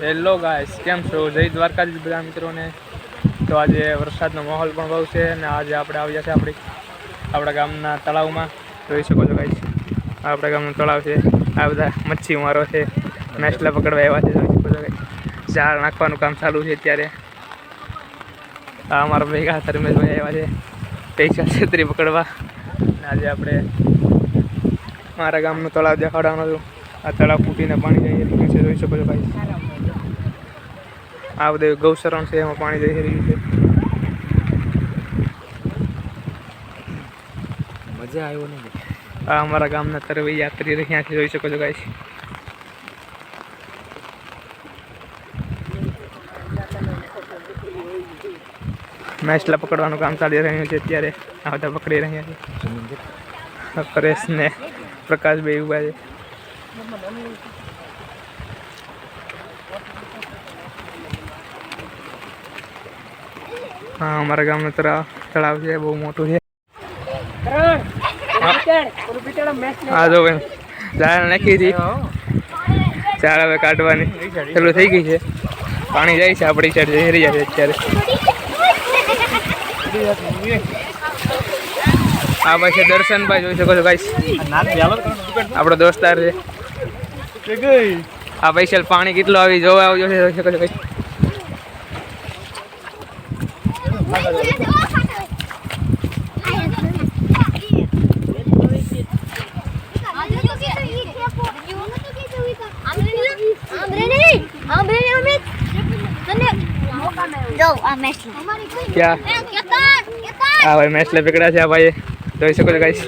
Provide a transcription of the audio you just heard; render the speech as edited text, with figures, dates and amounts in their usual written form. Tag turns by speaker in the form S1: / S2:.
S1: Hello guys, કેમ છો? જય દ્વારકાધીશ બધા મિત્રોને. તો આજે વરસાદનો માહોલ પણ બહુ છે અને આજે આપણે આવ્યા છે આપણા ગામના તળાવમાં. જોઈ શકો છો ગાઈસ, આપણા ગામનું તળાવ છે. આ બધા મચ્છી મારો છે, મેસલા પકડવા આવ્યા છે. જોઈ શકો છો ગાઈસ, જાળ નાખવાનું કામ ચાલુ છે અત્યારે. આ અમારા ભેગા ધર્મેશભાઈ આવ્યા છે પૈસા છેતરી પકડવા. આજે આપણે મારા ગામનું તળાવ દેખાડવાનું હતું. આ તળાવ ફૂટીને પાણી જઈ રહ્યું છે. જોઈ શકો છો ગાઈસ, આ બધું ગૌશરણ છે, એમાં પાણી જઈ રહ્યું છે.
S2: મજા આવ્યો ને.
S1: આ અમારા ગામના તરવૈયા કરી રહ્યા છે. જોઈ શકો છો ગાઈસ, મેસલા પકડવાનું કામ ચાલી રહ્યું છે અત્યારે. આ બધા પકડી રહ્યા છે. પરેશ ને પ્રકાશ ભાઈ ઉભા છે. હા, અમારા ગામનું તળાવ છે, બહુ મોટું છે. હા જો ભાઈ, ઝાડ નાખી હતી, ઝાડ હવે કાઢવાની ચાલુ થઈ ગઈ છે. પાણી જાય છે આપણી સાઈડ, જઈ રહ્યા છે અત્યારે. આ પાસે દર્શનભાઈ જોઈ શકો છો ગાઈસ, આપણો દોસ્તાર છે. આ પૈસા પાણી કેટલું આવી જોવા આવજો છે. જોઈ શકો છો ગાઈસ, क्या? हाँ भाई, मैच ले पकड़ा છે આ ભાઈ. જોઈ શકો છો ગાઈસ.